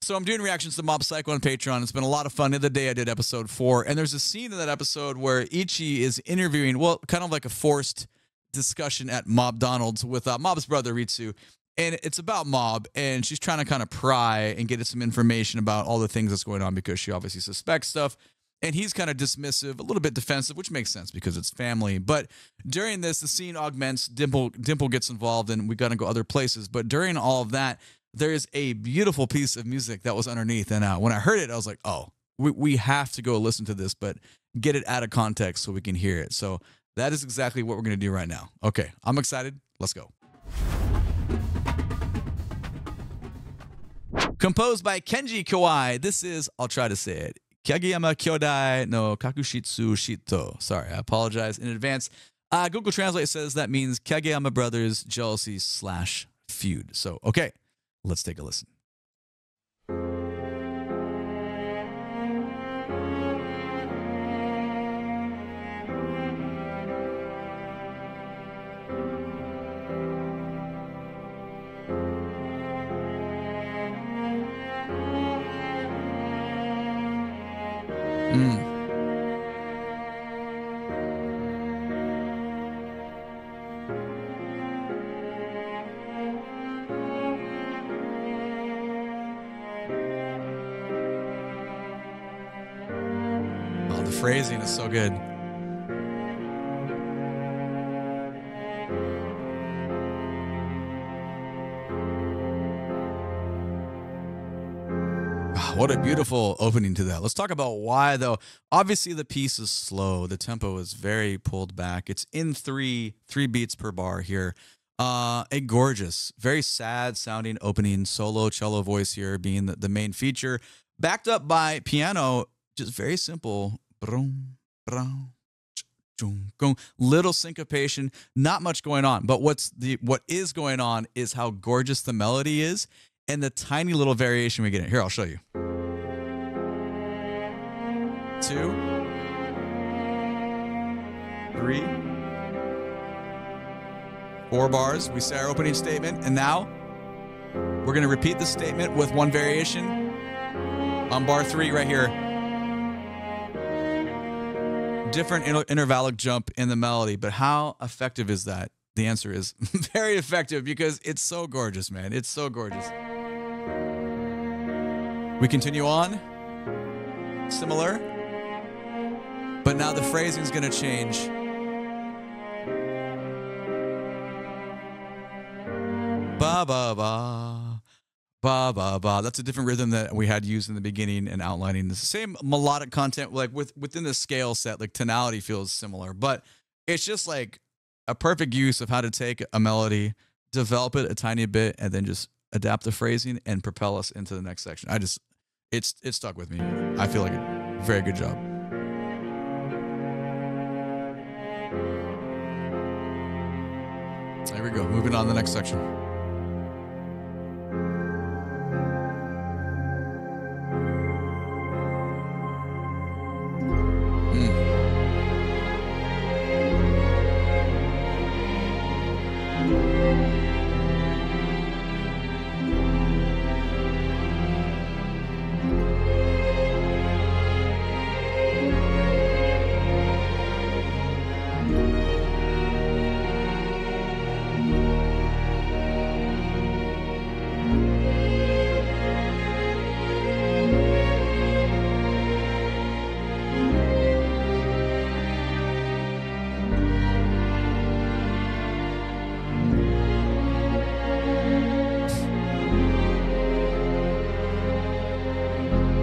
So I'm doing reactions to Mob Psycho on Patreon. It's been a lot of fun. The other day I did episode 4, and there's a scene in that episode where Ichi is interviewing, well, kind of like a forced discussion at Mob Donald's with Mob's brother, Ritsu. And it's about Mob, and she's trying to kind of pry and get some information about all the things that's going on because she obviously suspects stuff. And he's kind of dismissive, a little bit defensive, which makes sense because it's family. But during this, the scene augments. Dimple gets involved, and we got to go other places. But during all of that, there is a beautiful piece of music that was underneath. And when I heard it, I was like, oh, we have to go listen to this, but get it out of context so we can hear it. So that is exactly what we're going to do right now. Okay, I'm excited. Let's go. Composed by Kenji Kawai. This is, I'll try to say it, Kageyama Kyodai no Kakushitsu Shito. Sorry, I apologize in advance. Google Translate says that means Kageyama Brothers jealousy / feud. So, okay, let's take a listen. Oh, the phrasing is so good. What a beautiful opening to that. Let's talk about why, though. Obviously, the piece is slow. The tempo is very pulled back. It's in three beats per bar here. A gorgeous, very sad-sounding opening solo cello voice here being the main feature, backed up by piano, just very simple. Little syncopation, not much going on. But what is going on is how gorgeous the melody is and the tiny little variation we get in. Here, I'll show you. 2, 3, 4 bars. We say our opening statement, and now we're going to repeat the statement with one variation on bar 3 right here. Different intervallic jump in the melody, but how effective is that? The answer is very effective because it's so gorgeous, man. It's so gorgeous. We continue on. Similar. But now the phrasing is going to change. Ba ba ba. Ba ba ba. That's a different rhythm that we had used in the beginning and outlining. The same melodic content, like within the scale set, like tonality feels similar, but it's just like a perfect use of how to take a melody, develop it a tiny bit, and then just adapt the phrasing and propel us into the next section. It's stuck with me. I feel like a very good job. There we go. Moving on to the next section.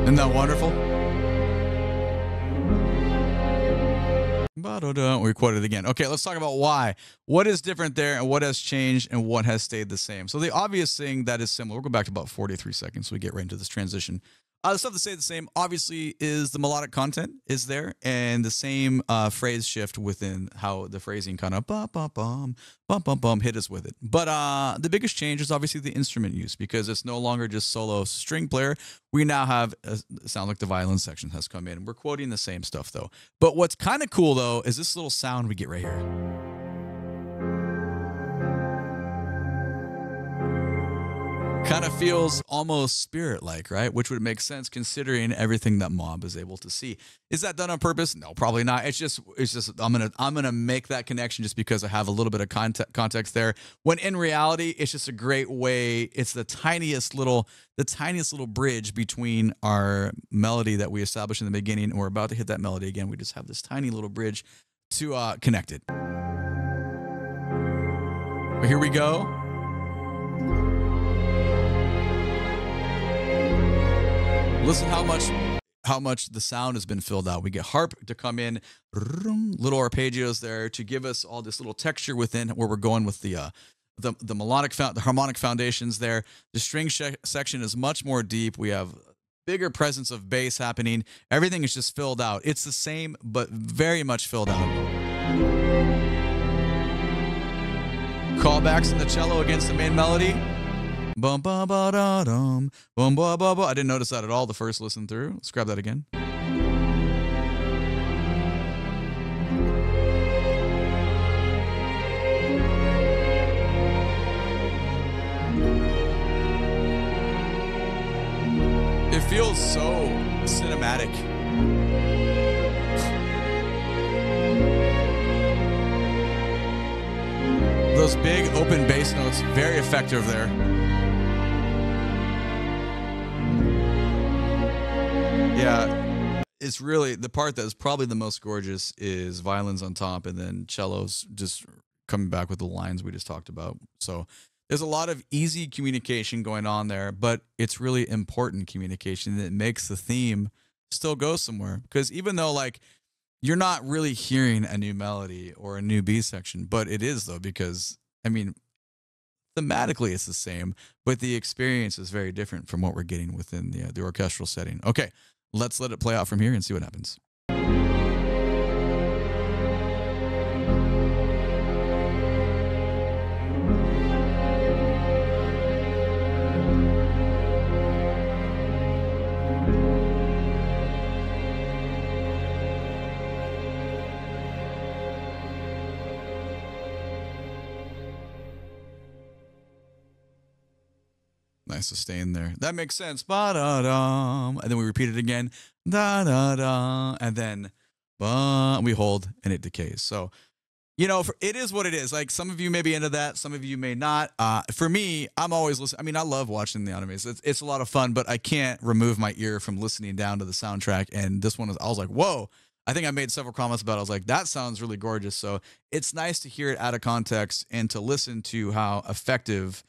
Isn't that wonderful? We quoted it again. Okay, let's talk about why. What is different there and what has changed and what has stayed the same? So the obvious thing that is similar, we'll go back to about 43 seconds so we get right into this transition. The stuff that stayed the same, obviously, is the melodic content is there and the same phrase shift within how the phrasing kind of bum hit us with it. But the biggest change is obviously the instrument use because it's no longer just solo string player. We now have sound like the violin section has come in. We're quoting the same stuff though. But what's kind of cool though is this little sound we get right here. Kind of feels almost spirit-like, right? Which would make sense considering everything that Mob is able to see. Is that done on purpose? No, probably not. It's just I'm gonna make that connection just because I have a little bit of context there. When in reality, it's just a great way. It's the tiniest little bridge between our melody that we established in the beginning, and we're about to hit that melody again. We just have this tiny little bridge to connect it. But here we go. Listen how much the sound has been filled out. We get harp to come in, little arpeggios there to give us all this little texture within where we're going with the melodic the harmonic foundations there. The string section is much more deep. We have bigger presence of bass happening. Everything is just filled out. It's the same, but very much filled out. Callbacks in the cello against the main melody. Bum ba ba da dum, bum ba ba ba. I didn't notice that at all the first listen through. Let's grab that again. It feels so cinematic. Those big open bass notes, very effective there. Yeah, it's really the part that is probably the most gorgeous is violins on top and then cellos just coming back with the lines we just talked about. So there's a lot of easy communication going on there, but it's really important communication that makes the theme still go somewhere. Because even though like you're not really hearing a new melody or a new B section, but it is though, because I mean, thematically it's the same, but the experience is very different from what we're getting within the orchestral setting. Okay, let's let it play out from here and see what happens. Nice sustain there. That makes sense. Ba-da-dum. And then we repeat it again. Da-da-da. And then we hold and it decays. So, you know, it is what it is. Like some of you may be into that. Some of you may not. For me, I'm always listening. I mean, I love watching the animes. It's a lot of fun, but I can't remove my ear from listening down to the soundtrack. And this one, I was like, whoa. I think I made several comments about it. I was like, that sounds really gorgeous. So it's nice to hear it out of context and to listen to how effective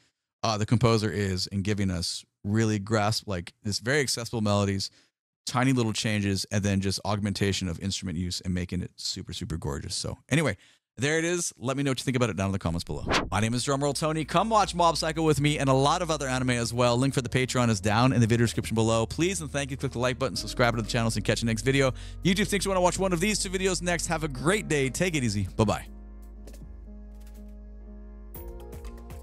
the composer is in giving us really grasp like this very accessible melodies, tiny little changes, and then just augmentation of instrument use and making it super, super gorgeous. So anyway, there it is. Let me know what you think about it down in the comments below. My name is DrumRollTony. Come watch Mob Psycho with me and a lot of other anime as well. Link for the Patreon is down in the video description below. Please and thank you. Click the like button, subscribe to the channel, and catch you next video. YouTube thinks you want to watch one of these two videos next. Have a great day. Take it easy. Bye-bye.